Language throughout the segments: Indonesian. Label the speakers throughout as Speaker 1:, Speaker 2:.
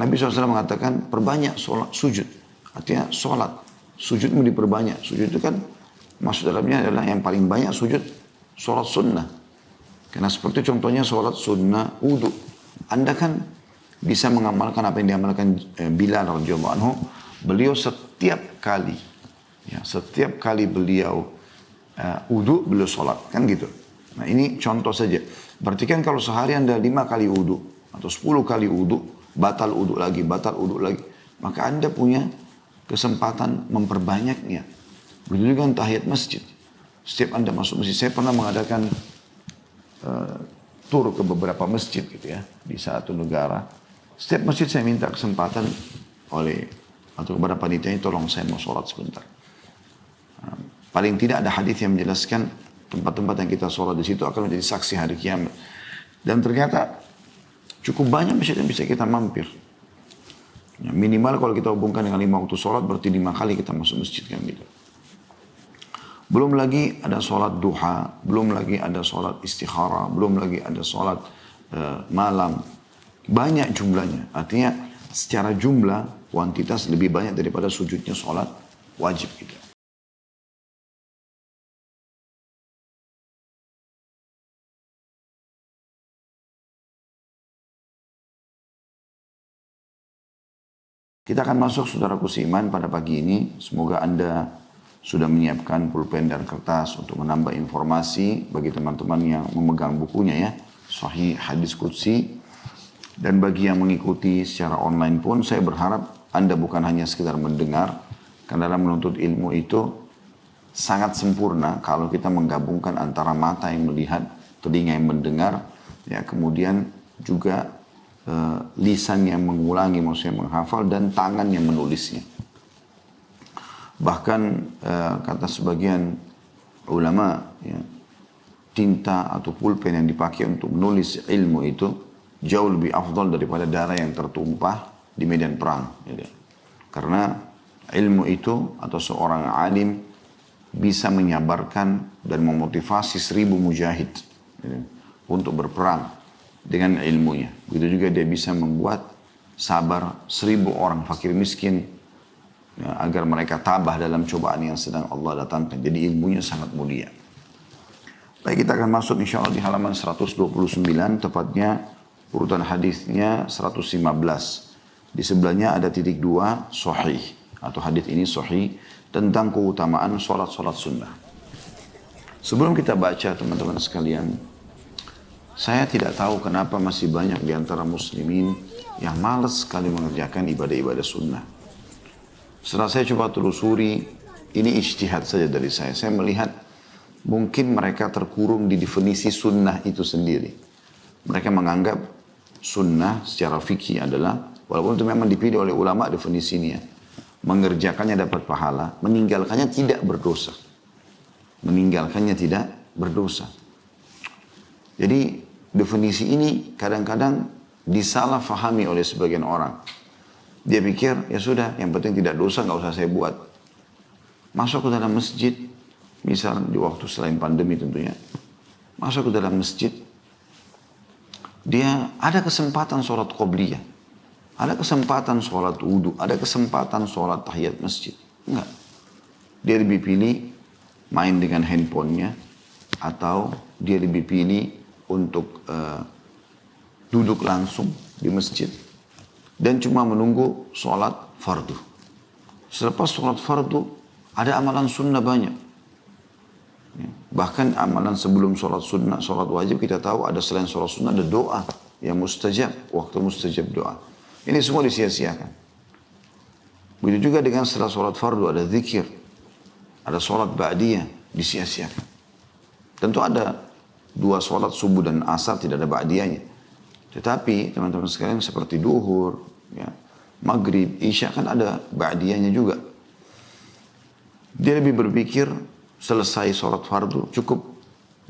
Speaker 1: Nabi SAW mengatakan perbanyak sholat sujud. Artinya sholat. Sujudmu diperbanyak. Sujud itu kan maksud dalamnya adalah yang paling banyak sujud sholat sunnah. Karena seperti contohnya sholat sunnah wudu. Anda kan bisa mengamalkan apa yang diamalkan Bilal radhiyallahu anhu. Beliau setiap kali beliau wudu, beliau sholat. Kan gitu. Nah ini contoh saja. Berarti kan kalau sehari Anda 5 kali wudu atau 10 kali wudu, batal wudu lagi, maka Anda punya kesempatan memperbanyaknya. Begitu juga tahiyat masjid. Setiap Anda masuk masjid, saya pernah mengadakan tur ke beberapa masjid gitu ya, di satu negara. Setiap masjid saya minta kesempatan atau kepada panitianya, tolong saya mau sholat sebentar. Paling tidak ada hadis yang menjelaskan tempat-tempat yang kita sholat di situ akan menjadi saksi hari kiamat. Dan ternyata cukup banyak masjid yang bisa kita mampir. Ya, minimal kalau kita hubungkan dengan 5 waktu sholat berarti 5 kali kita masuk masjid kan gitu. Belum lagi ada sholat duha, belum lagi ada sholat istikhara, belum lagi ada sholat malam. Banyak jumlahnya. Artinya secara jumlah, kuantitas lebih banyak daripada sujudnya sholat wajib gitu. Kita akan masuk saudaraku seiman pada pagi ini. Semoga Anda sudah menyiapkan pulpen dan kertas untuk menambah informasi bagi teman-teman yang memegang bukunya ya. Sahih Hadis Qudsi. Dan bagi yang mengikuti secara online pun saya berharap Anda bukan hanya sekedar mendengar. Karena dalam menuntut ilmu itu sangat sempurna kalau kita menggabungkan antara mata yang melihat, telinga yang mendengar, ya kemudian juga lisan yang mengulangi, maksudnya menghafal, dan tangan yang menulisnya. Bahkan kata sebagian ulama, ya, tinta atau pulpen yang dipakai untuk menulis ilmu itu jauh lebih afdal daripada darah yang tertumpah di medan perang. Ya. Karena ilmu itu atau seorang alim bisa menyabarkan dan memotivasi 1000 mujahid ya, untuk berperang dengan ilmunya. Begitu juga dia bisa membuat sabar 1000 orang fakir miskin ya, agar mereka tabah dalam cobaan yang sedang Allah datangkan. Jadi ilmunya sangat mulia. Baik, kita akan masuk insya Allah di halaman 129, tepatnya urutan hadisnya 115. Di sebelahnya ada titik 2, sahih. Atau hadis ini sahih tentang keutamaan sholat-sholat sunnah. Sebelum kita baca teman-teman sekalian, saya tidak tahu kenapa masih banyak di antara muslimin yang malas sekali mengerjakan ibadah-ibadah sunnah. Setelah saya coba telusuri, ini ijtihad saja dari saya. Saya melihat mungkin mereka terkurung di definisi sunnah itu sendiri. Mereka menganggap sunnah secara fikih adalah, walaupun itu memang dipilih oleh ulama definisinya, mengerjakannya dapat pahala, meninggalkannya tidak berdosa. Meninggalkannya tidak berdosa. Jadi definisi ini kadang-kadang disalahfahami oleh sebagian orang. Dia pikir ya sudah, yang penting tidak dosa, nggak usah saya buat. Masuk ke dalam masjid, misal di waktu selain pandemi tentunya, masuk ke dalam masjid, dia ada kesempatan sholat qobliyah, ada kesempatan sholat wudu, ada kesempatan sholat tahiyat masjid. Enggak. Dia lebih pilih main dengan handphonenya, atau dia lebih pilih untuk duduk langsung di masjid dan cuma menunggu sholat fardu. Selepas sholat fardu ada amalan sunnah banyak. Bahkan amalan sebelum sholat sunnah, sholat wajib kita tahu ada selain sholat sunnah ada doa yang mustajab, waktu mustajab doa. Ini semua disia-siakan. Begitu juga dengan setelah sholat fardu ada zikir, ada sholat ba'diyah, disia-siakan. Tentu ada 2 sholat subuh dan asar tidak ada ba'diyahnya. Tetapi teman-teman sekalian seperti duhur, ya, maghrib, isya kan ada ba'diyahnya juga. Dia lebih berpikir selesai sholat fardu cukup.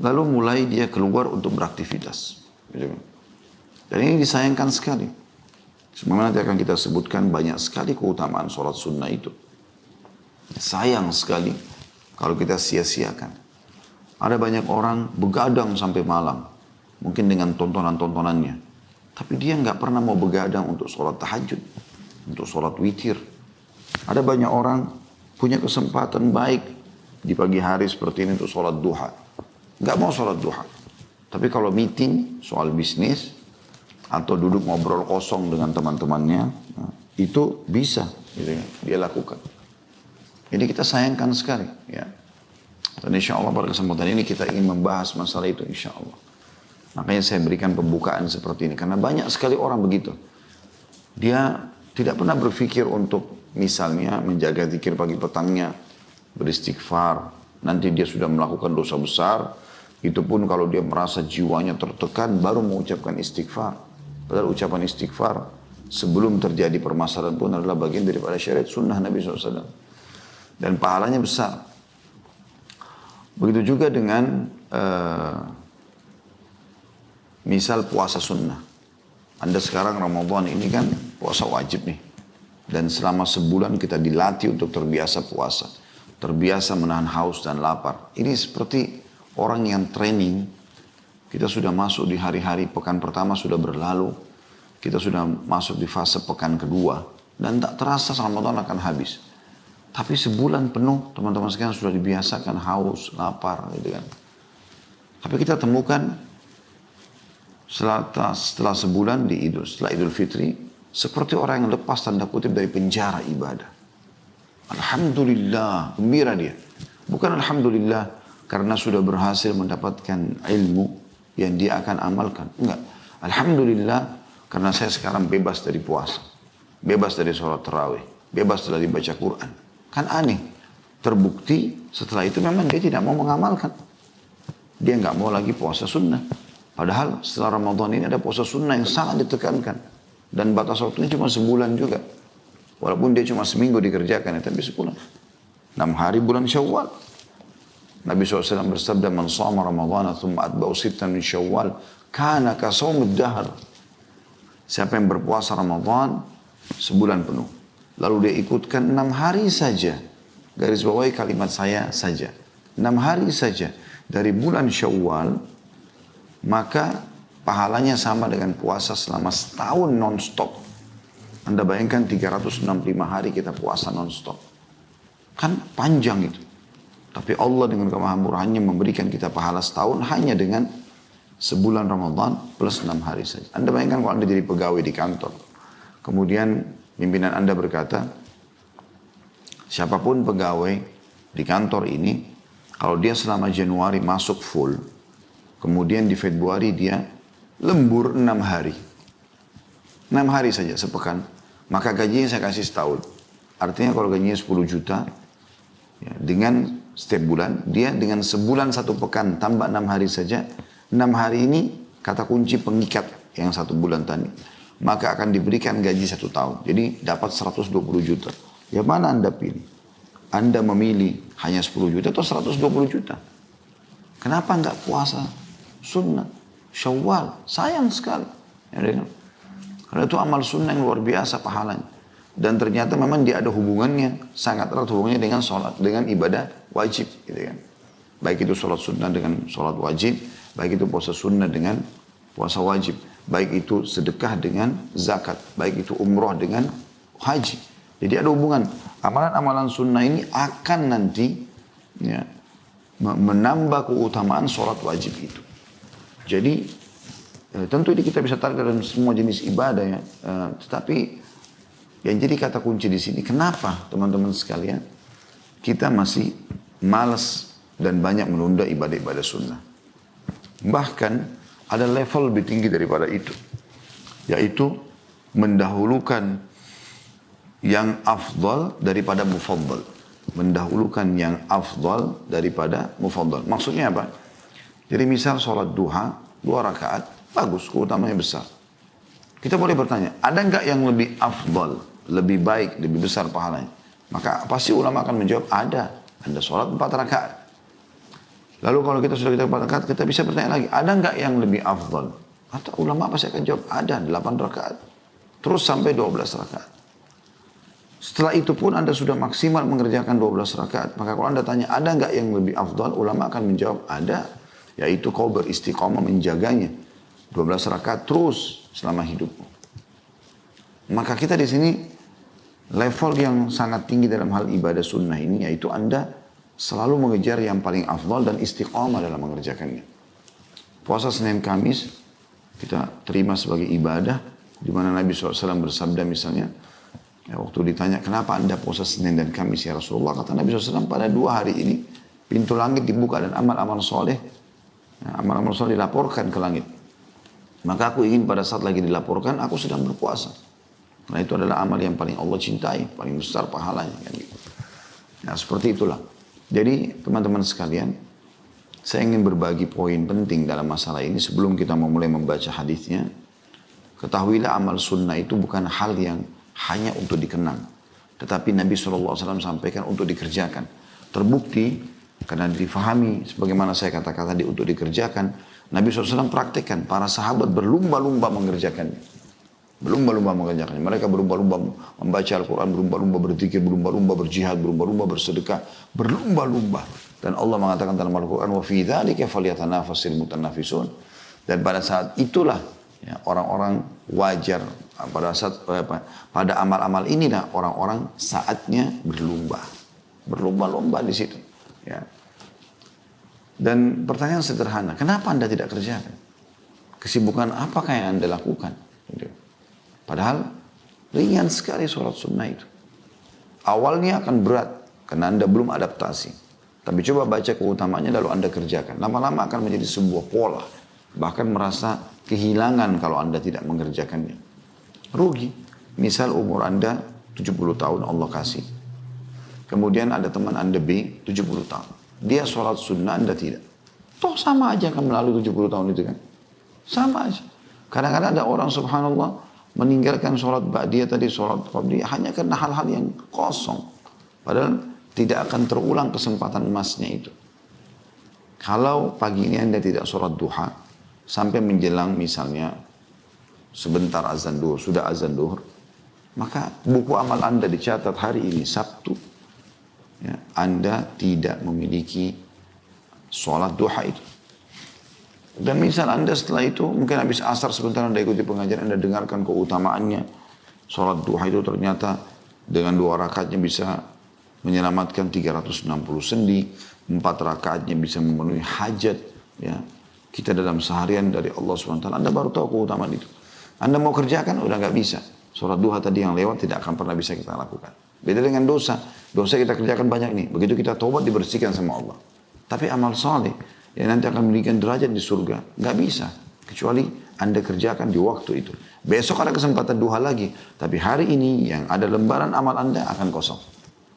Speaker 1: Lalu mulai dia keluar untuk beraktivitas. Dan ini disayangkan sekali. Semoga nanti akan kita sebutkan banyak sekali keutamaan sholat sunnah itu. Sayang sekali kalau kita sia-siakan. Ada banyak orang begadang sampai malam. Mungkin dengan tontonan-tontonannya. Tapi dia nggak pernah mau begadang untuk sholat tahajud, untuk sholat witir. Ada banyak orang punya kesempatan baik di pagi hari seperti ini untuk sholat duha. Nggak mau sholat duha. Tapi kalau meeting soal bisnis, atau duduk ngobrol kosong dengan teman-temannya, itu bisa gitu ya, dia lakukan. Jadi kita sayangkan sekali. Ya. Dan insya Allah pada kesempatan ini kita ingin membahas masalah itu insya Allah. Makanya saya berikan pembukaan seperti ini. Karena banyak sekali orang begitu. Dia tidak pernah berpikir untuk misalnya menjaga zikir pagi petangnya, beristighfar. Nanti dia sudah melakukan dosa besar. Itu pun kalau dia merasa jiwanya tertekan baru mengucapkan istighfar. Padahal ucapan istighfar sebelum terjadi permasalahan pun adalah bagian daripada syariat sunnah Nabi SAW. Dan pahalanya besar. Begitu juga dengan misal puasa sunnah. Anda sekarang Ramadan ini kan puasa wajib nih. Dan selama sebulan kita dilatih untuk terbiasa puasa. Terbiasa menahan haus dan lapar. Ini seperti orang yang training. Kita sudah masuk di hari-hari pekan pertama sudah berlalu. Kita sudah masuk di fase pekan kedua. Dan tak terasa Ramadan akan habis. Tapi sebulan penuh teman-teman sekalian sudah dibiasakan haus, lapar gitu kan. Tapi kita temukan setelah sebulan setelah Idul Fitri, seperti orang yang lepas tanda kutip dari penjara ibadah. Alhamdulillah, gembira dia. Bukan alhamdulillah karena sudah berhasil mendapatkan ilmu yang dia akan amalkan. Enggak. Alhamdulillah karena saya sekarang bebas dari puasa. Bebas dari sholat tarawih. Bebas dari baca Quran. Kan aneh. Terbukti setelah itu memang dia tidak mau mengamalkan. Dia nggak mau lagi puasa sunnah. Padahal setelah Ramadan ini ada puasa sunnah yang sangat ditekankan. Dan batas waktunya cuma sebulan juga. Walaupun dia cuma seminggu dikerjakan, tapi sebulan. 6 hari bulan Syawal. Nabi SAW bersabda, "Man shama Ramadhana thumma atba'u sittan min Syawal, kana ka shaumid dahr." Siapa yang berpuasa Ramadan sebulan penuh, lalu dia ikutkan 6 hari saja. Garis bawahi kalimat saya saja. 6 hari saja dari bulan Syawal, maka pahalanya sama dengan puasa selama setahun non-stop. Anda bayangkan 365 hari kita puasa non-stop. Kan panjang itu. Tapi Allah dengan kemahamurahannya memberikan kita pahala setahun hanya dengan sebulan Ramadan plus 6 hari saja. Anda bayangkan kalau Anda jadi pegawai di kantor. Kemudian pimpinan Anda berkata, siapapun pegawai di kantor ini, kalau dia selama Januari masuk full, kemudian di Februari dia lembur 6 hari. 6 hari saja sepekan. Maka gajinya saya kasih setahun. Artinya kalau gajinya 10 juta, ya, dengan setiap bulan, dia dengan sebulan 1 pekan tambah 6 hari saja. 6 hari ini kata kunci pengikat yang 1 bulan tadi. Maka akan diberikan gaji 1 tahun. Jadi dapat 120 juta. Ya mana Anda pilih? Anda memilih hanya 10 juta atau 120 juta? Kenapa enggak puasa sunnah? Syawal, sayang sekali. Ya, karena itu amal sunnah yang luar biasa pahalanya. Dan ternyata memang dia ada hubungannya, sangat erat hubungannya dengan sholat, dengan ibadah wajib. Gitu kan. Baik itu sholat sunnah dengan sholat wajib, baik itu puasa sunnah dengan puasa wajib. Baik itu sedekah dengan zakat, baik itu umroh dengan haji. Jadi ada hubungan. Amalan-amalan sunnah ini akan nanti ya, menambah keutamaan sholat wajib itu. Jadi tentu ini kita bisa tarik dalam semua jenis ibadah ya. Tetapi yang jadi kata kunci di sini, kenapa teman-teman sekalian kita masih malas dan banyak menunda ibadah-ibadah sunnah. Bahkan ada level lebih tinggi daripada itu, yaitu mendahulukan yang afdal daripada mufaddal. Mendahulukan yang afdal daripada mufaddal. Maksudnya apa? Jadi misal sholat duha 2 rakaat, bagus, keutamanya besar. Kita boleh bertanya, ada nggak yang lebih afdal, lebih baik, lebih besar pahalanya? Maka pasti ulama akan menjawab, ada. Anda sholat 4 rakaat. Lalu kalau kita sudah 4 rakaat, kita bisa bertanya lagi, ada nggak yang lebih afdal? Atau ulama pasti akan jawab, ada, 8 rakaat. Terus sampai 12 rakaat. Setelah itu pun Anda sudah maksimal mengerjakan 12 rakaat. Maka kalau Anda tanya, ada nggak yang lebih afdal? Ulama akan menjawab, ada. Yaitu kau beristiqamah menjaganya. 12 rakaat terus selama hidupmu. Maka kita di sini level yang sangat tinggi dalam hal ibadah sunnah ini, yaitu Anda selalu mengejar yang paling afdal dan istiqamah dalam mengerjakannya. Puasa Senin Kamis kita terima sebagai ibadah, di mana Nabi SAW bersabda misalnya, ya, waktu ditanya kenapa Anda puasa Senin dan Kamis ya Rasulullah, kata Nabi SAW, pada 2 hari ini pintu langit dibuka dan amal-amal soleh, amal-amal soleh dilaporkan ke langit. Maka aku ingin pada saat lagi dilaporkan, aku sedang berpuasa. Karena itu adalah amal yang paling Allah cintai, paling besar pahalanya. Kan gitu. Nah seperti itulah. Jadi teman-teman sekalian, saya ingin berbagi poin penting dalam masalah ini sebelum kita memulai membaca hadisnya. Ketahuilah amal sunnah itu bukan hal yang hanya untuk dikenang. Tetapi Nabi SAW sampaikan untuk dikerjakan. Terbukti karena difahami sebagaimana saya kata-kata untuk dikerjakan. Nabi SAW praktekkan, para sahabat berlumba-lumba mengerjakannya. Berlumba-lumba mengerjakannya. Mereka berlumba-lumba membaca Al-Quran, berlumba-lumba berzikir, berlumba-lumba berjihad, berlumba-lumba bersedekah, berlumba-lumba. Dan Allah mengatakan dalam Al-Quran, وَفِي ذَلِكَ فَلْيَتَنَافَسِ الْمُتَنَافِسُونَ. Dan pada saat itulah ya, orang-orang wajar, pada amal-amal inilah orang-orang saatnya berlumba. Berlumba-lumba di situ. Ya. Dan pertanyaan sederhana, kenapa Anda tidak kerjakan? Kesibukan apakah yang Anda lakukan? Padahal ringan sekali sholat sunnah itu. Awalnya akan berat, karena Anda belum adaptasi. Tapi coba baca keutamaannya lalu Anda kerjakan. Lama-lama akan menjadi sebuah pola. Bahkan merasa kehilangan kalau Anda tidak mengerjakannya. Rugi. Misal umur Anda 70 tahun Allah kasih. Kemudian ada teman Anda B 70 tahun. Dia sholat sunnah, Anda tidak. Toh sama aja akan melalui 70 tahun itu kan. Sama aja. Kadang-kadang ada orang subhanallah meninggalkan sholat ba'diyah tadi, sholat qabliyah hanya karena hal-hal yang kosong. Padahal tidak akan terulang kesempatan emasnya itu. Kalau pagi ini Anda tidak sholat duha, sampai menjelang misalnya sebentar azan duhur, sudah azan duhur, maka buku amal Anda dicatat hari ini Sabtu, ya, Anda tidak memiliki sholat duha itu. Dan misal Anda setelah itu, mungkin habis asar sebentar Anda ikuti pengajaran, Anda dengarkan keutamaannya. Sholat duha itu ternyata dengan 2 rakaatnya bisa menyelamatkan 360 sendi, 4 rakaatnya bisa memenuhi hajat. Ya. Kita dalam seharian dari Allah SWT, Anda baru tahu keutamaan itu. Anda mau kerjakan, udah nggak bisa. Sholat duha tadi yang lewat tidak akan pernah bisa kita lakukan. Beda dengan dosa. Dosa kita kerjakan banyak nih. Begitu kita taubat dibersihkan sama Allah. Tapi amal saleh yang nanti akan memberikan derajat di surga, nggak bisa. Kecuali Anda kerjakan di waktu itu. Besok ada kesempatan duha lagi. Tapi hari ini yang ada lembaran amal Anda akan kosong.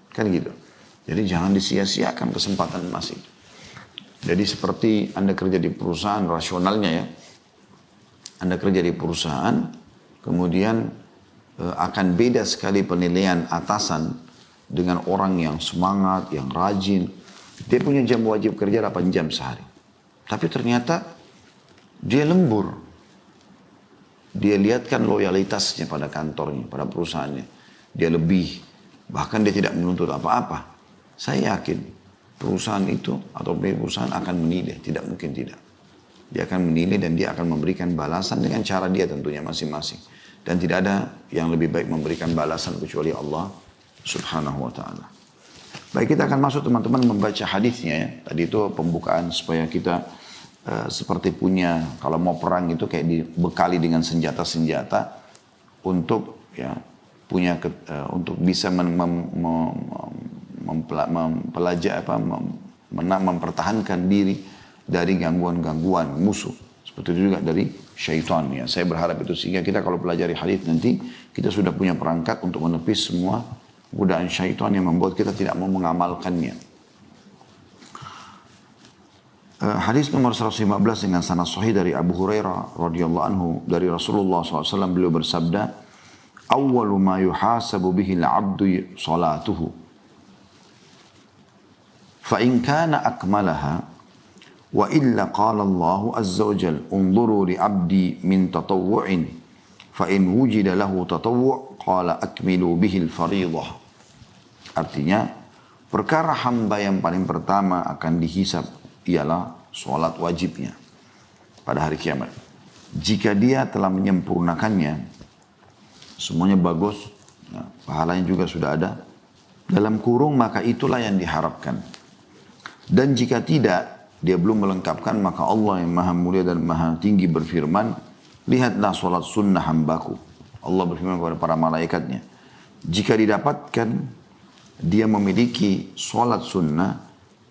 Speaker 1: Kan gitu. Jadi jangan disia-siakan kesempatan emas itu. Jadi seperti Anda kerja di perusahaan, rasionalnya ya. Anda kerja di perusahaan, kemudian akan beda sekali penilaian atasan dengan orang yang semangat, yang rajin. Dia punya jam wajib kerja 8 jam sehari. Tapi ternyata dia lembur. Dia lihatkan loyalitasnya pada kantornya, pada perusahaannya. Dia lebih, bahkan dia tidak menuntut apa-apa. Saya yakin perusahaan itu atau perusahaan akan menilai, tidak mungkin tidak. Dia akan menilai dan dia akan memberikan balasan dengan cara dia tentunya masing-masing. Dan tidak ada yang lebih baik memberikan balasan kecuali Allah subhanahu wa ta'ala. Baik, kita akan masuk teman-teman membaca hadisnya ya. Tadi itu pembukaan supaya kita seperti punya, kalau mau perang itu kayak dibekali dengan senjata-senjata untuk ya punya untuk bisa mempertahankan diri dari gangguan-gangguan musuh. Seperti itu juga dari syaitan ya. Saya berharap itu sehingga kita kalau pelajari hadis nanti kita sudah punya perangkat untuk menepis semua godaan syaitan yang membuat kita tidak mau mengamalkannya. Hadis nomor 115 dengan sanad sahih dari Abu Hurairah radhiyallahu anhu dari Rasulullah SAW, beliau bersabda, "Awwalu ma yuhasabu bihi al-'abdu salatuhu. Fa in kana akmalaha wa illa qala Allah azza wa jalla unzuru li 'abdi min tatawwu'in fa in wujida lahu tatawwu' qala akmilu bihi al-fariidah." Artinya, perkara hamba yang paling pertama akan dihisab ialah sholat wajibnya pada hari kiamat. Jika dia telah menyempurnakannya, semuanya bagus, ya, pahalanya juga sudah ada dalam kurung, maka itulah yang diharapkan. Dan jika tidak, dia belum melengkapkan, maka Allah yang maha mulia dan maha tinggi berfirman, lihatlah solat sunnah hambaku. Allah berfirman kepada para malaikatnya, jika didapatkan dia memiliki solat sunnah,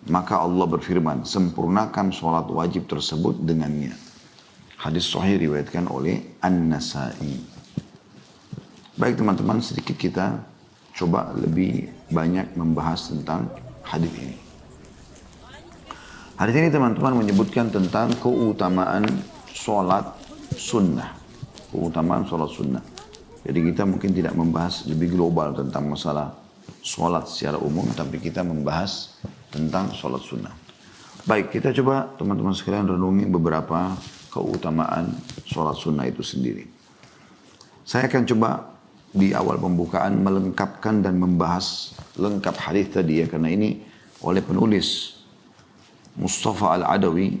Speaker 1: maka Allah berfirman, sempurnakan solat wajib tersebut dengannya. Hadis sahih riwayatkan oleh An-Nasai. Baik teman-teman, sedikit kita coba lebih banyak membahas tentang hadis ini. Hadis ini teman-teman menyebutkan tentang keutamaan solat sunnah. Keutamaan solat sunnah. Jadi kita mungkin tidak membahas lebih global tentang masalah solat secara umum, tapi kita membahas tentang solat sunnah. Baik, kita coba teman-teman sekalian renungi beberapa keutamaan solat sunnah itu sendiri. Saya akan coba di awal pembukaan melengkapkan dan membahas lengkap hadis tadi ya, karena ini oleh penulis Mustafa Al-Adawi,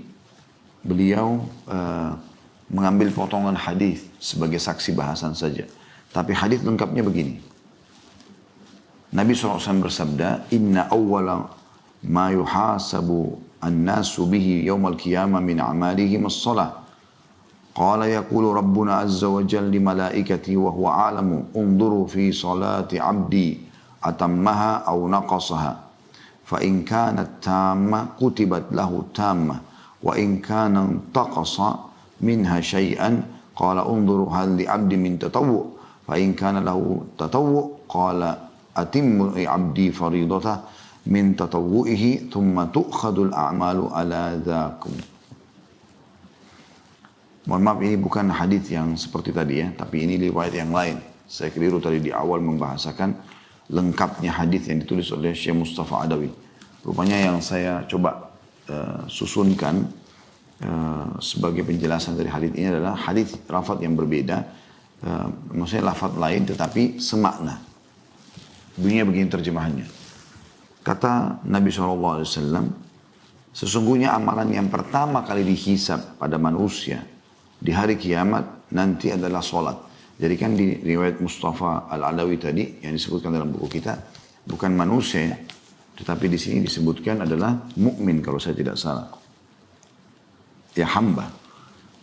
Speaker 1: beliau mengambil potongan hadis sebagai saksi bahasan saja. Tapi hadis lengkapnya begini. Nabi SAW bersabda, Inna awwala ma yuhasabu an-nasu bihi yawmal qiyamah min amalihim as-salah. Qala yaqulu Rabbuna azza wa jalla li malaikati wa huwa a'lamu unduru fi salati 'abdi atammaha aw naqasaha fa in kanat tamma kutibat lahu tamma wa in kana taqasa minha syai'an qala unduru hal li 'abdi min tatawwu fa in kana lahu tatawwu qala atimmu li 'abdi fariidatah min tatawwu'ihi thumma tu'khadul a'malu ala dhakum. Mohon maaf, ini bukan hadis yang seperti tadi ya, tapi ini riwayat yang lain. Saya keliru tadi di awal membahasakan lengkapnya hadis yang ditulis oleh Syekh Mustafa Adawi. Rupanya yang saya coba susunkan sebagai penjelasan dari hadis ini adalah hadis lafaz yang berbeda, maksudnya lafaz lain tetapi semakna. Bunyinya begini terjemahannya. Kata Nabi SAW, sesungguhnya amalan yang pertama kali dihisab pada manusia di hari kiamat nanti adalah solat. Jadi kan di riwayat Mustafa Al-Adawi tadi yang disebutkan dalam buku kita bukan manusia, tetapi di sini disebutkan adalah mukmin kalau saya tidak salah. Ya hamba.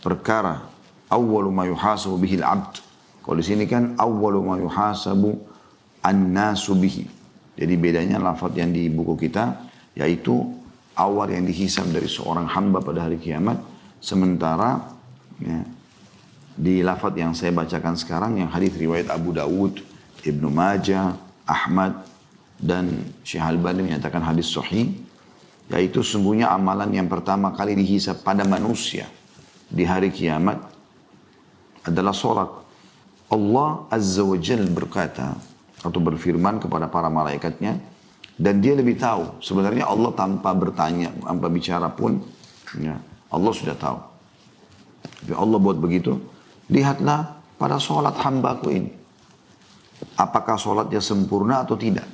Speaker 1: Perkara awwalu ma yuhasabu bihi al-'abd. Kalau di sini kan awwalu ma yuhasabu an-nasu bihi. Jadi bedanya lafaz yang di buku kita yaitu awal yang dihisab dari seorang hamba pada hari kiamat, sementara ya, di lafaz yang saya bacakan sekarang yang hadis riwayat Abu Dawud, Ibnu Majah, Ahmad dan Syekh Al-Albani menyatakan hadis sahih, yaitu sungguhnya amalan yang pertama kali dihisab pada manusia di hari kiamat adalah salat. Allah Azza wa Jalla berkata atau berfirman kepada para malaikatnya, dan dia lebih tahu. Sebenarnya Allah tanpa bertanya, tanpa bicara pun ya, Allah sudah tahu. Tapi Allah buat begitu, lihatlah pada solat hambaku ini. Apakah solatnya sempurna atau tidak?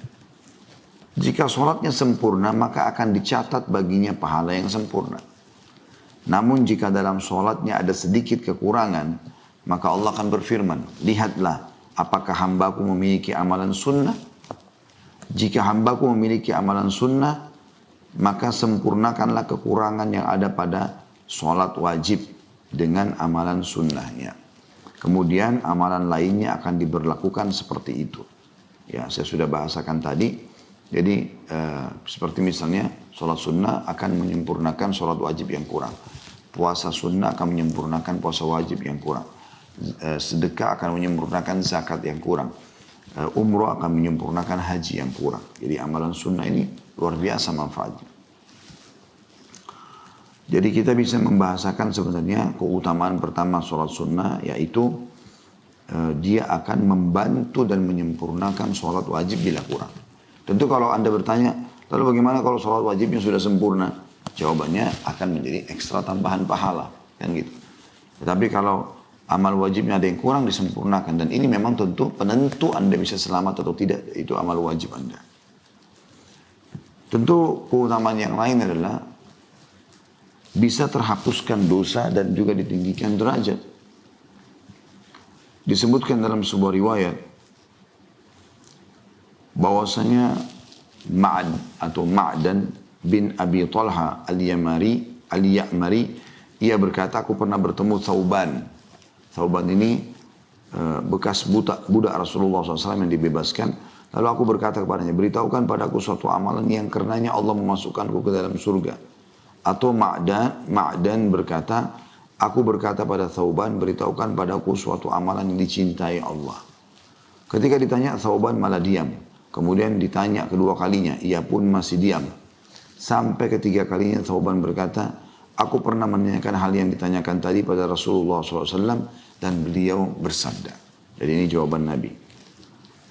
Speaker 1: Jika solatnya sempurna, maka akan dicatat baginya pahala yang sempurna. Namun jika dalam solatnya ada sedikit kekurangan, maka Allah akan berfirman, lihatlah apakah hambaku memiliki amalan sunnah. Jika hambaku memiliki amalan sunnah, maka sempurnakanlah kekurangan yang ada pada solat wajib dengan amalan sunnahnya. Kemudian amalan lainnya akan diberlakukan seperti itu. Ya, saya sudah bahasakan tadi. Jadi seperti misalnya sholat sunnah akan menyempurnakan sholat wajib yang kurang. Puasa sunnah akan menyempurnakan puasa wajib yang kurang. Sedekah akan menyempurnakan zakat yang kurang. Umroh akan menyempurnakan haji yang kurang. Jadi amalan sunnah ini luar biasa manfaatnya. Jadi kita bisa membahasakan sebenarnya keutamaan pertama sholat sunnah, yaitu dia akan membantu dan menyempurnakan sholat wajib bila kurang. Tentu kalau Anda bertanya, lalu bagaimana kalau sholat wajibnya sudah sempurna? Jawabannya akan menjadi ekstra tambahan pahala, kan gitu. Tetapi kalau amal wajibnya ada yang kurang, disempurnakan. Dan ini memang tentu penentu Anda bisa selamat atau tidak, itu amal wajib Anda. Tentu keutamaan yang lain adalah bisa terhapuskan dosa dan juga ditinggikan derajat. Disebutkan dalam sebuah riwayat bahwasanya Ma'ad atau Ma'dan bin Abi Talha al-Ya'mari, ia berkata, aku pernah bertemu Thauban. Thauban ini bekas budak Rasulullah SAW yang dibebaskan. Lalu aku berkata kepadanya, beritahukan padaku suatu amalan yang karenanya Allah memasukkanku ke dalam surga. Atau Ma'dan berkata, aku berkata pada Thauban, beritahukan padaku suatu amalan yang dicintai Allah. Ketika ditanya, Thauban malah diam. Kemudian ditanya kedua kalinya, ia pun masih diam. Sampai ketiga kalinya Thauban berkata, aku pernah menanyakan hal yang ditanyakan tadi pada Rasulullah SAW dan beliau bersabda. Jadi ini jawaban Nabi.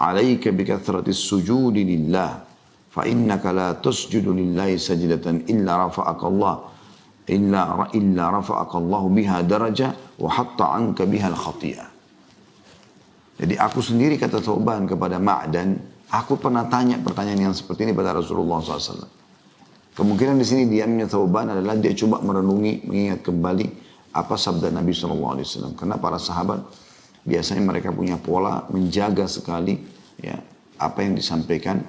Speaker 1: Alaika bikathratis sujudi lillah, fa innaka la tusjudu lillahi sajdatan illa rafa'akallah, illa rafa'akallahu biha daraja wa hatta anka biha al-khati'ah. Jadi aku sendiri, kata Thauban kepada Ma'dan, aku pernah tanya pertanyaan yang seperti ini pada Rasulullah SAW. Kemungkinan di sini diamnya Thauban adalah dia coba merenungi, mengingat kembali apa sabda Nabi SAW. Karena para sahabat biasanya mereka punya pola menjaga sekali ya apa yang disampaikan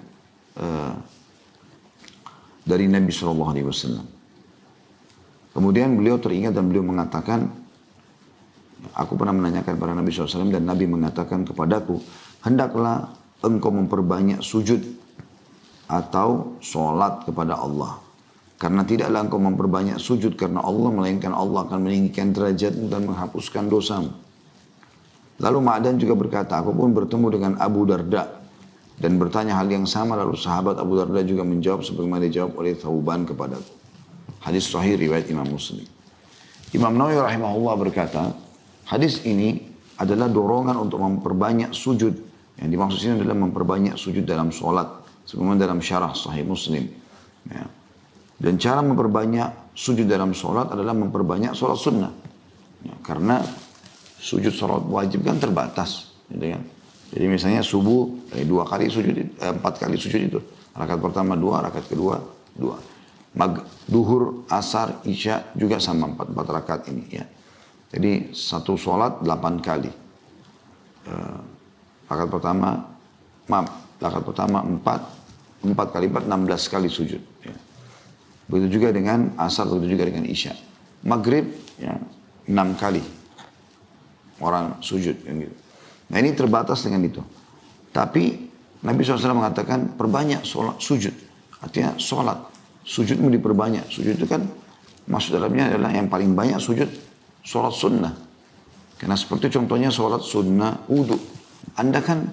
Speaker 1: dari Nabi SAW. Kemudian beliau teringat dan beliau mengatakan, aku pernah menanyakan kepada Nabi SAW dan Nabi mengatakan kepadaku, hendaklah engkau memperbanyak sujud atau sholat kepada Allah. Karena tidaklah engkau memperbanyak sujud karena Allah, melainkan Allah akan meninggikan derajatmu dan menghapuskan dosamu. Lalu Ma'dan juga berkata, aku pun bertemu dengan Abu Darda dan bertanya hal yang sama. Lalu sahabat Abu Darda juga menjawab sebagaimana dijawab oleh Thauban kepadaku. Hadis sahih riwayat Imam Muslim. Imam Nawawi rahimahullah berkata, hadis ini adalah dorongan untuk memperbanyak sujud. Yang dimaksud ini adalah memperbanyak sujud dalam sholat. Sebagaimana dalam syarah Sahih Muslim. Ya. Dan cara memperbanyak sujud dalam sholat adalah memperbanyak sholat sunnah. Ya, karena sujud sholat wajib kan terbatas. Gitu kan? Jadi misalnya subuh 4 kali sujud itu. Rakaat pertama 2, rakaat kedua 2. Duhur, asar, isya juga sama 4 rakaat ini. Ya. Jadi satu sholat 8 kali. Rakaat pertama 4 kali 4, 16 kali sujud. Ya. Begitu juga dengan asar, begitu juga dengan isya. Maghrib, ya, 6 kali orang sujud. Gitu. Nah ini terbatas dengan itu. Tapi Nabi SAW mengatakan perbanyak sujud. Artinya sholat. Sujudmu diperbanyak. Sujud itu kan maksud dalamnya adalah yang paling banyak sujud sholat sunnah. Karena seperti contohnya sholat sunnah wudu. Anda kan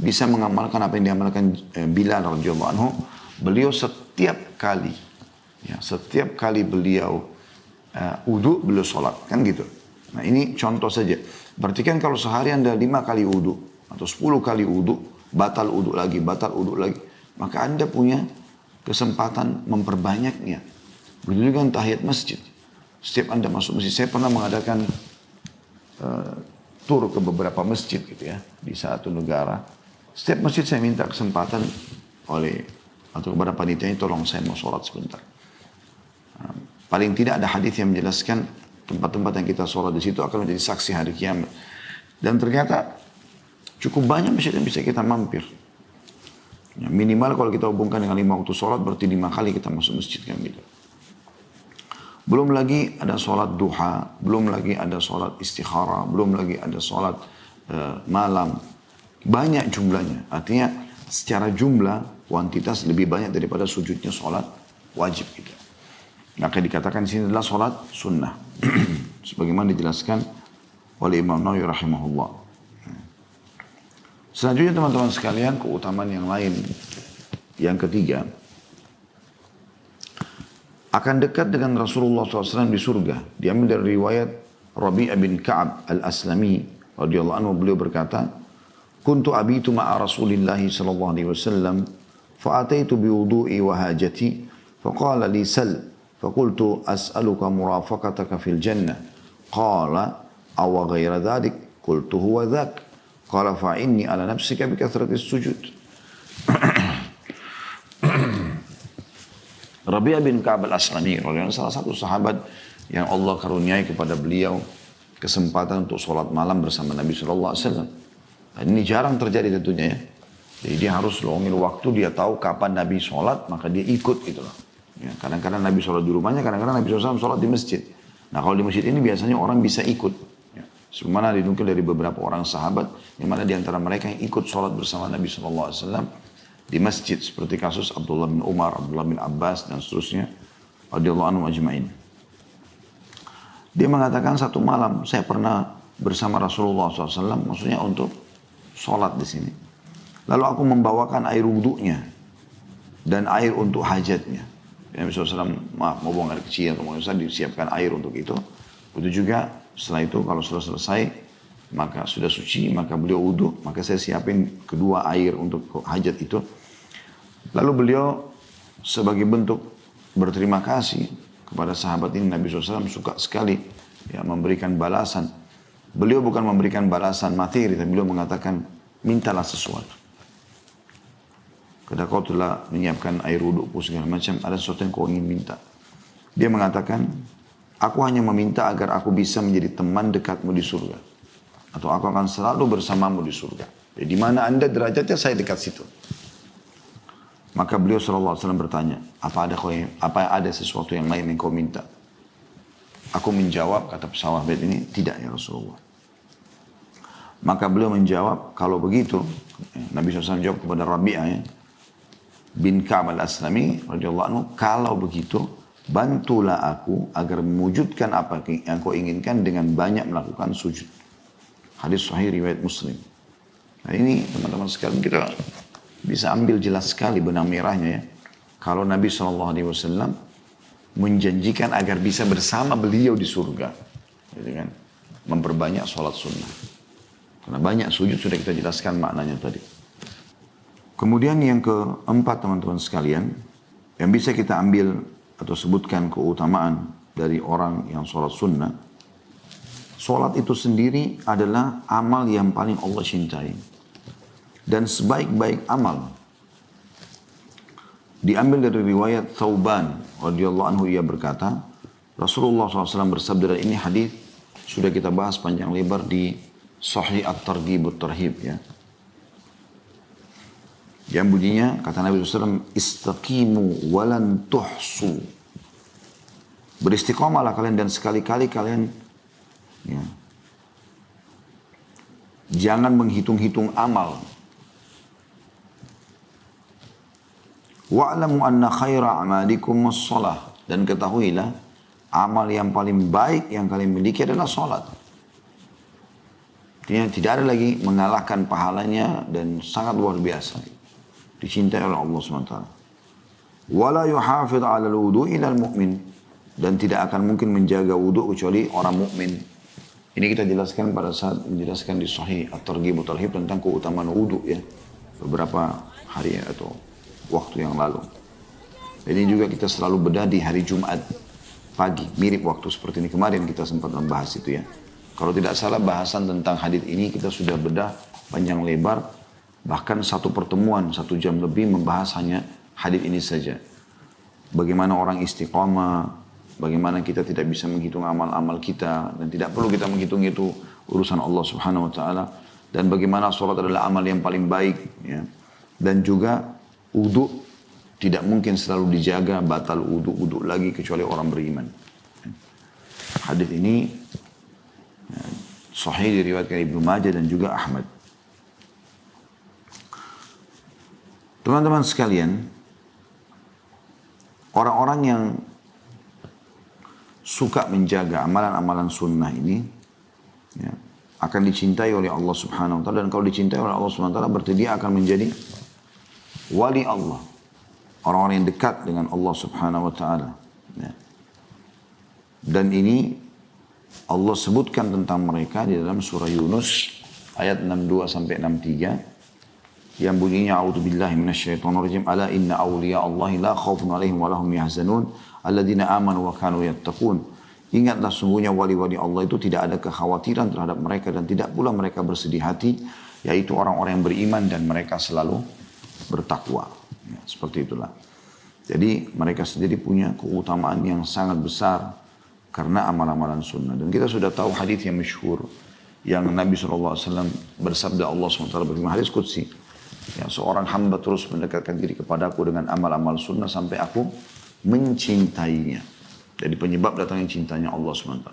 Speaker 1: bisa mengamalkan apa yang diamalkan Bilal radhiyallahu anhu. Beliau setiap kali beliau wudu, beliau sholat. Kan gitu. Nah ini contoh saja. Berarti kan kalau sehari Anda 5 kali wudu atau 10 kali wudu, batal wudu lagi, maka Anda punya kesempatan memperbanyaknya. Begitu juga tahiyat masjid. Setiap Anda masuk masjid, saya pernah mengadakan tur ke beberapa masjid gitu ya di satu negara. Setiap masjid saya minta kesempatan atau kepada panitianya, tolong saya mau sholat sebentar. Paling tidak ada hadis yang menjelaskan tempat-tempat yang kita sholat di situ akan menjadi saksi hari kiamat. Dan ternyata cukup banyak masjid yang bisa kita mampir. Ya, minimal kalau kita hubungkan dengan 5 waktu sholat berarti 5 kali kita masuk masjid kan gitu. Belum lagi ada sholat duha, belum lagi ada sholat istikhara, belum lagi ada sholat malam. Banyak jumlahnya. Artinya secara jumlah, kuantitas lebih banyak daripada sujudnya sholat wajib gitu. Maka dikatakan di sini adalah sholat sunnah. Sebagaimana dijelaskan oleh Imam Nawawi rahimahullah. Selanjutnya teman-teman sekalian, keutamaan yang lain. Yang ketiga, akan dekat dengan Rasulullah SAW di surga. Diambil dari riwayat Rabi' bin Ka'ab al-Aslami radhiyallahu anhu, beliau berkata, kuntu abitu ma'a Rasulillahi sallallahu alaihi wasallam fa'ataitu biwudu'i wa hajati faqala li sal فقلت أسألك مرافقتك في الجنة قال أو غير ذلك قلت هو ذاك قال فإني على نفسك بكثرة السجود. Rabi' bin Ka'ab al-Aslami salah satu sahabat yang Allah karuniai kepada beliau kesempatan untuk sholat malam bersama Nabi SAW. Dan ini jarang terjadi tentunya ya. Jadi dia harus luangin waktu, dia tahu kapan Nabi sholat, maka dia ikut gitu loh. Ya, kadang-kadang Nabi sholat di rumahnya, kadang-kadang Nabi SAW sholat di masjid. Nah kalau di masjid ini biasanya orang bisa ikut. Ya. Sebagaimana dinukil dari beberapa orang sahabat, yang mana di antara mereka yang ikut sholat bersama Nabi SAW di masjid. Seperti kasus Abdullah bin Umar, Abdullah bin Abbas, dan seterusnya. Radhiyallahu anhum ajma'in. Dia mengatakan satu malam, saya pernah bersama Rasulullah SAW, maksudnya untuk sholat di sini. Lalu aku membawakan air wudhunya dan air untuk hajatnya. Nabi SAW, maaf, mau buang air kecil atau mau besar, disiapkan air untuk itu. Begitu juga setelah itu kalau sudah selesai, maka sudah suci, maka beliau wudhu, maka saya siapin kedua air untuk hajat itu. Lalu beliau sebagai bentuk berterima kasih kepada sahabat ini, Nabi SAW suka sekali ya, memberikan balasan. Beliau bukan memberikan balasan materi, tapi beliau mengatakan, mintalah sesuatu. Ketika kau telah menyiapkan air wudukku segala macam, ada sesuatu yang kau ingin minta. Dia mengatakan, aku hanya meminta agar aku bisa menjadi teman dekatmu di surga. Atau aku akan selalu bersamamu di surga. Jadi di mana anda derajatnya, saya dekat situ. Maka beliau SAW bertanya, apa ada sesuatu yang lain yang kau minta? Aku menjawab, kata sahabat ini, tidak ya Rasulullah. Maka beliau menjawab, kalau begitu, Nabi SAW jawab kepada Rabi'ah ya, bin Ka'ab al-Aslami radhiyallahu anhu, kalau begitu bantulah aku agar mewujudkan apa yang kau inginkan dengan banyak melakukan sujud. Hadis sahih riwayat Muslim. Nah ini teman-teman sekalian, kita bisa ambil jelas sekali benang merahnya ya. Kalau Nabi SAW menjanjikan agar bisa bersama beliau di surga, gitu kan? Memperbanyak sholat sunnah. Karena banyak sujud sudah kita jelaskan maknanya tadi. Kemudian yang keempat teman-teman sekalian, yang bisa kita ambil atau sebutkan keutamaan dari orang yang sholat sunnah. Sholat itu sendiri adalah amal yang paling Allah cintai. Dan sebaik-baik amal. Diambil dari riwayat Thauban radhiyallahu anhu, ia berkata, Rasulullah SAW bersabda, ini hadis sudah kita bahas panjang lebar di Sahih At-Targhib At-Tarhib ya. Yang bunyinya, kata Nabi SAW, istaqimu walan tuhsu. Beristiqamalah kalian dan sekali-kali kalian ya, jangan menghitung-hitung amal. Wa'lamu anna khaira amalikum as-salah. Dan ketahuilah, amal yang paling baik yang kalian miliki adalah salat. Tidak ada lagi mengalahkan pahalanya dan sangat luar biasa. Dicintai oleh Allah SWT. Wala yuhafidh 'ala al-wudu'i ilal mu'min, dan tidak akan mungkin menjaga wudu kecuali orang mukmin. Ini kita jelaskan pada saat menjelaskan di Sahih At-Targhib At-Tarhib tentang keutamaan wudu ya, beberapa hari atau waktu yang lalu. Ini juga kita selalu bedah di hari Jumat pagi, mirip waktu seperti ini kemarin kita sempat membahas itu ya. Kalau tidak salah bahasan tentang hadis ini kita sudah bedah panjang lebar. Bahkan satu pertemuan, 1 jam lebih membahas hanya hadis ini saja. Bagaimana orang istiqamah, bagaimana kita tidak bisa menghitung amal-amal kita, dan tidak perlu kita menghitung itu urusan Allah Subhanahu Wa Taala. Dan bagaimana sholat adalah amal yang paling baik. Ya. Dan juga wudu tidak mungkin selalu dijaga, batal wudu lagi kecuali orang beriman. Hadis ini sahih diriwayatkan Ibnu Majah dan juga Ahmad. Teman-teman sekalian, orang-orang yang suka menjaga amalan-amalan sunnah ini ya, akan dicintai oleh Allah Subhanahu Wa Taala, dan kalau dicintai oleh Allah Subhanahu Wa Taala berarti dia akan menjadi wali Allah, orang-orang yang dekat dengan Allah Subhanahu Wa Taala. Ya. Dan ini Allah sebutkan tentang mereka di dalam surah Yunus ayat 62 sampai 63. Yang bunyinya a'udzubillahi minasyaitonirrajim, ala inna awliya Allahi la khaufun 'alaihim wa lahum yahzanun alladzina amanu wa kanu yattaqun. Ingatlah sungguhnya wali-wali Allah itu tidak ada kekhawatiran terhadap mereka dan tidak pula mereka bersedih hati, yaitu orang-orang yang beriman dan mereka selalu bertakwa. Ya, seperti itulah. Jadi mereka sendiri punya keutamaan yang sangat besar karena amal-amalan sunnah. Dan kita sudah tahu hadis yang masyhur yang Nabi SAW bersabda, Allah SWT berfirman, hadis qudsi, ya, seorang hamba terus mendekatkan diri kepadaku dengan amal-amal sunnah sampai aku mencintainya. Jadi penyebab datangnya cintanya Allah SWT.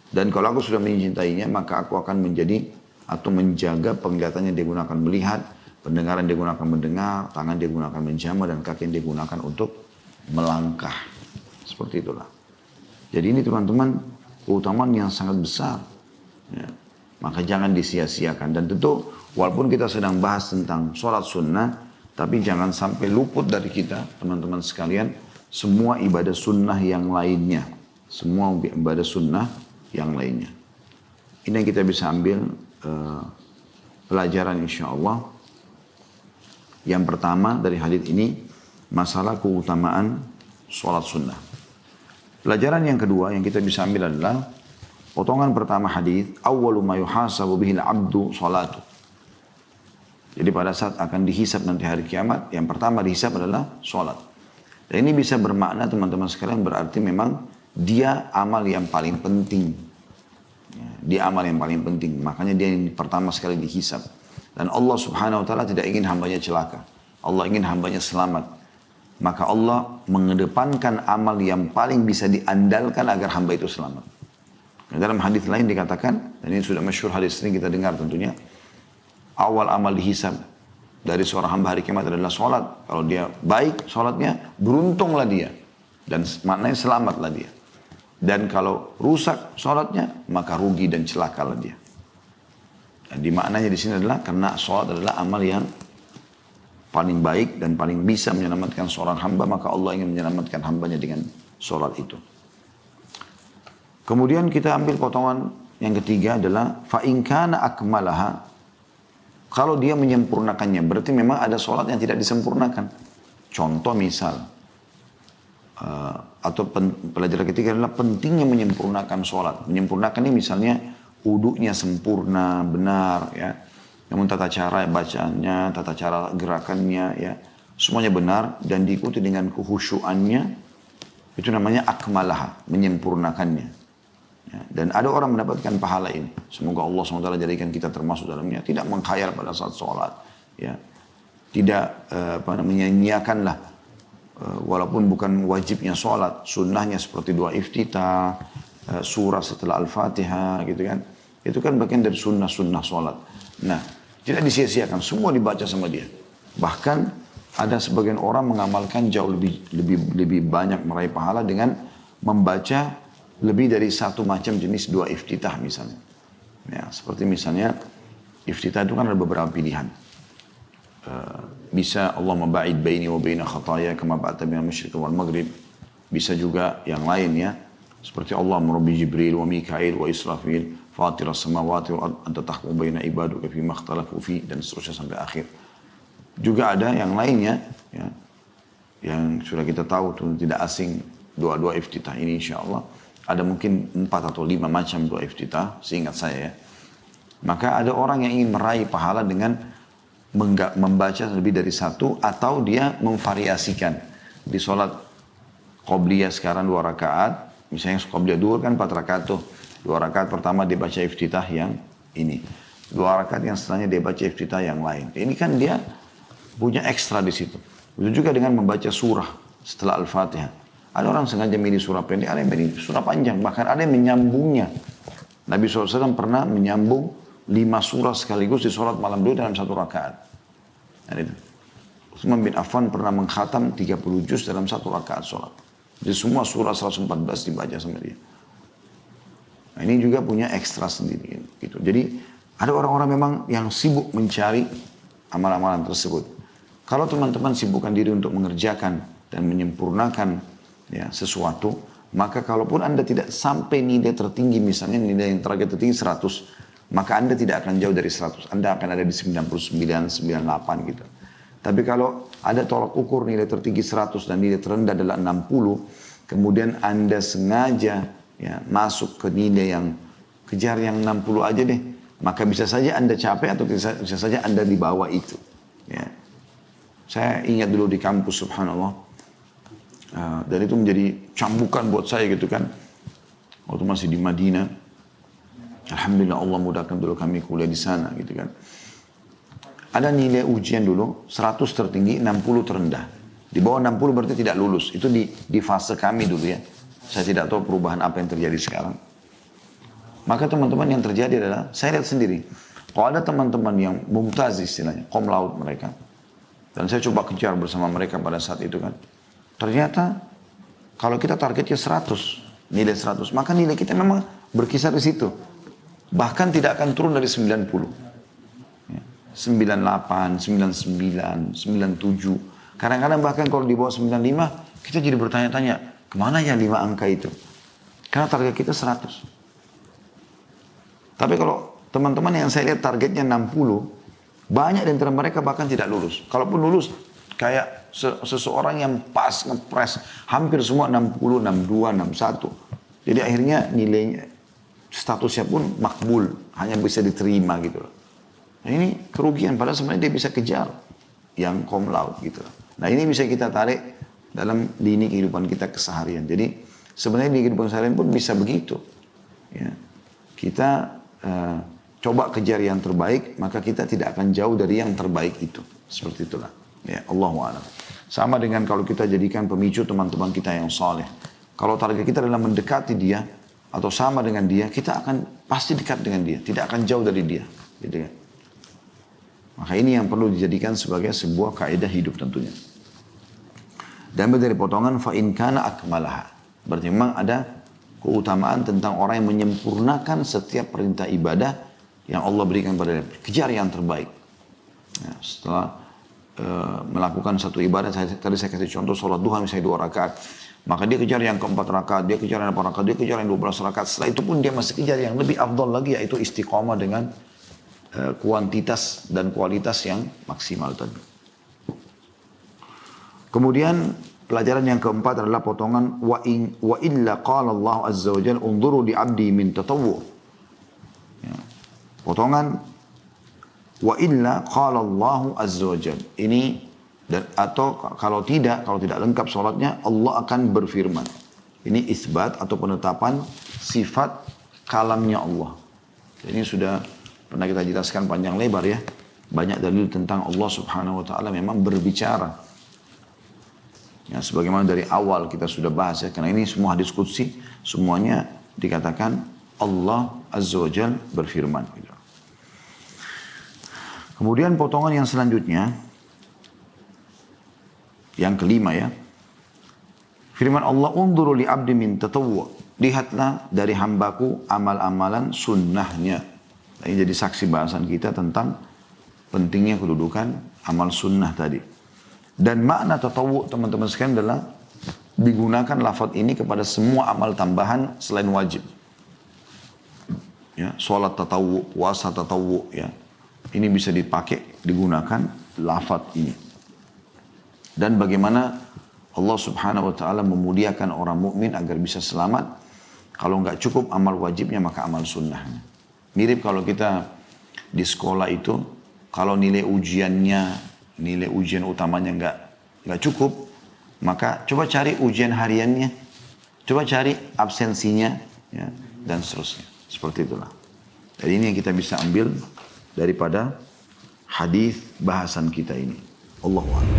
Speaker 1: Dan kalau aku sudah mencintainya, maka aku akan menjadi atau menjaga penglihatannya dia gunakan melihat, pendengaran dia gunakan mendengar, tangan dia gunakan menjamah, dan kaki dia gunakan untuk melangkah. Seperti itulah. Jadi ini teman-teman keutamaan yang sangat besar. Ya. Maka jangan disia-siakan. Dan tentu walaupun kita sedang bahas tentang sholat sunnah, tapi jangan sampai luput dari kita, teman-teman sekalian, semua ibadah sunnah yang lainnya. Semua ibadah sunnah yang lainnya. Ini yang kita bisa ambil pelajaran insya Allah. Yang pertama dari hadis ini, masalah keutamaan sholat sunnah. Pelajaran yang kedua yang kita bisa ambil adalah potongan pertama hadis, awwalu ma yuhasabu bihil abdu sholatu. Jadi pada saat akan dihisab nanti hari kiamat, yang pertama dihisab adalah sholat. Dan ini bisa bermakna teman-teman sekalian, berarti memang dia amal yang paling penting. Ya, dia amal yang paling penting, makanya dia yang pertama sekali dihisab. Dan Allah Subhanahu wa ta'ala tidak ingin hambanya celaka. Allah ingin hambanya selamat. Maka Allah mengedepankan amal yang paling bisa diandalkan agar hamba itu selamat. Dalam hadis lain dikatakan, dan ini sudah masyhur hadis sering kita dengar tentunya, awal amal dihisab dari seorang hamba hari kiamat adalah sholat. Kalau dia baik sholatnya, beruntunglah dia. Dan maknanya selamatlah dia. Dan kalau rusak sholatnya, maka rugi dan celakalah dia. Dan dimaknanya di sini adalah karena sholat adalah amal yang paling baik dan paling bisa menyelamatkan seorang hamba, maka Allah ingin menyelamatkan hambanya dengan sholat itu. Kemudian kita ambil potongan yang ketiga adalah fa'in kana akmalaha. Kalau dia menyempurnakannya, berarti memang ada sholat yang tidak disempurnakan. Contoh misal, atau pelajaran ketiga adalah pentingnya menyempurnakan sholat. Menyempurnakan ini misalnya wudunya sempurna, benar, ya. Namun tata cara bacaannya, tata cara gerakannya, ya, semuanya benar dan diikuti dengan kehusyuannya, itu namanya akmalaha, menyempurnakannya. Ya, dan ada orang mendapatkan pahala ini. Semoga Allah SWT jadikan kita termasuk dalamnya. Tidak mengkhayal pada saat sholat, ya, tidak menyanyiakanlah, walaupun bukan wajibnya sholat, sunnahnya seperti doa iftitah, surah setelah Al-Fatihah, gitu kan. Itu kan bagian dari sunnah-sunnah sholat. Nah, tidak disia-siakan, semua dibaca sama dia. Bahkan ada sebagian orang mengamalkan jauh lebih banyak meraih pahala dengan membaca lebih dari satu macam jenis doa iftitah misalnya. Ya, seperti misalnya iftitah itu kan ada beberapa pilihan. Bisa Allah maba'id baini wa baina khataya kama ba'ata minal masyriq wal maghrib. Bisa juga yang lain, ya. Seperti Allah merabbi Jibril wa Mikail wa Israfil fatir as-samawati wal ard anta tahkum baina ibaduka fi ma ikhtalafu fi, dan seterusnya sampai akhir. Juga ada yang lainnya, ya, yang sudah kita tahu tuh tidak asing doa-doa iftitah ini insyaallah. Ada mungkin 4 atau 5 macam doa iftitah seingat saya, ya. Maka ada orang yang ingin meraih pahala dengan membaca lebih dari satu, atau dia memvariasikan di sholat qobliyah sekarang 2 rakaat. Misalnya qobliyah 2 kan 4 rakaat tuh. 2 rakaat pertama dia baca iftitah yang ini. 2 rakaat yang setelahnya dia baca iftitah yang lain. Ini kan dia punya ekstra di situ. Begitu juga dengan membaca surah setelah Al-Fatihah. Ada orang sengaja milih surah pendek, ada yang milih surah panjang. Bahkan ada yang menyambungnya. Nabi SAW pernah menyambung 5 surah sekaligus di sholat malam beliau dalam 1 rakaat. Dan itu. Utsman bin Affan pernah mengkhatam 30 juz dalam 1 rakaat sholat. Jadi semua surah 114 dibaca sama dia. Nah, ini juga punya ekstra sendiri. Gitu. Jadi ada orang-orang memang yang sibuk mencari amal-amalan tersebut. Kalau teman-teman sibukkan diri untuk mengerjakan dan menyempurnakan, ya, sesuatu, maka kalaupun Anda tidak sampai nilai tertinggi, misalnya nilai yang terakhir tertinggi 100, maka Anda tidak akan jauh dari 100. Anda akan ada di 99, 98 gitu. Tapi kalau ada tolak ukur nilai tertinggi 100 dan nilai terendah adalah 60, kemudian Anda sengaja, ya, masuk ke nilai yang kejar yang 60 aja deh, maka bisa saja Anda capek atau bisa saja Anda di bawah itu. Ya. Saya ingat dulu di kampus, subhanallah, dan itu menjadi cambukan buat saya gitu kan. waktu masih di Madinah. Alhamdulillah Allah mudahkan dulu kami kuliah di sana gitu kan. Ada nilai ujian dulu 100 tertinggi, 60 terendah. Di bawah 60 berarti tidak lulus. Itu di fase kami dulu ya. Saya tidak tahu perubahan apa yang terjadi sekarang. Maka teman-teman yang terjadi adalah, saya lihat sendiri. Kalau ada teman-teman yang mumtaz istilahnya, cum laude mereka. Dan saya coba kejar bersama mereka pada saat itu kan. Ternyata, kalau kita targetnya 100, nilai 100, maka nilai kita memang berkisar di situ. Bahkan tidak akan turun dari 90. 98, 99, 97. Kadang-kadang bahkan kalau di bawah 95, kita jadi bertanya-tanya, kemana ya 5 angka itu? Karena target kita 100. Tapi kalau teman-teman yang saya lihat targetnya 60, banyak di antara mereka bahkan tidak lulus. Kalaupun lulus, kayak seseorang yang pas, ngepres, hampir semua 60, 62, 61. Jadi akhirnya nilainya, statusnya pun makbul, hanya bisa diterima gitu loh. Nah ini kerugian, padahal sebenarnya dia bisa kejar yang cum laude gitu loh. Nah ini bisa kita tarik dalam lini kehidupan kita keseharian. Jadi sebenarnya di kehidupan seharian pun bisa begitu. Ya. Kita coba kejar yang terbaik, maka kita tidak akan jauh dari yang terbaik itu. Seperti itulah. Ya, Allahu a'lam. Sama dengan kalau kita jadikan pemicu teman-teman kita yang saleh. Kalau target kita adalah mendekati dia atau sama dengan dia, kita akan pasti dekat dengan dia, tidak akan jauh dari dia. Gitu kan? Maka ini yang perlu dijadikan sebagai sebuah kaidah hidup tentunya. Dan dari potongan fa in kana akmalaha. Berarti memang ada keutamaan tentang orang yang menyempurnakan setiap perintah ibadah yang Allah berikan pada dia. Kejar yang terbaik. Ya, setelah melakukan satu ibadah, tadi saya kasih contoh sholat duha misalnya 2 rakaat. Maka dia kejar yang ke-4 rakaat, dia kejar yang 8 rakaat, dia kejar yang 12 rakaat. Setelah itu pun dia masih kejar yang lebih afdal lagi, yaitu istiqomah dengan kuantitas dan kualitas yang maksimal tadi. Kemudian pelajaran yang keempat adalah potongan wa illa qala Allah azza wa jalla unzuru li 'abdi min tatawwu. Ya. Potongan wa illa qala Allah azza wa jalla. Ini dan atau kalau tidak lengkap salatnya, Allah akan berfirman. Ini isbat atau penetapan sifat kalamnya Allah. Ini sudah pernah kita jelaskan panjang lebar ya. Banyak dalil tentang Allah Subhanahu wa taala memang berbicara. Ya, sebagaimana dari awal kita sudah bahas ya, karena ini semua hadis qudsi, semuanya dikatakan Allah Azza wa Jal berfirman. Kemudian potongan yang selanjutnya, yang kelima ya, firman Allah, unzuru li abdi min tatawwu, lihatlah dari hambaku amal-amalan sunnahnya. Ini jadi saksi bahasan kita tentang pentingnya kedudukan amal sunnah tadi. Dan makna tatawwu teman-teman sekalian adalah digunakan lafaz ini kepada semua amal tambahan selain wajib. Ya, salat tatawwu, puasa tatawwu ya. Ini bisa dipakai, digunakan lafaz ini. Dan bagaimana Allah Subhanahu wa taala memuliakan orang mukmin agar bisa selamat. Kalau enggak cukup amal wajibnya, maka amal sunnahnya. Mirip kalau kita di sekolah itu, kalau nilai ujian utamanya nggak cukup, maka coba cari ujian hariannya, coba cari absensinya, ya, dan seterusnya. Seperti itulah. Jadi ini yang kita bisa ambil daripada hadis bahasan kita ini. Allahu a'lam.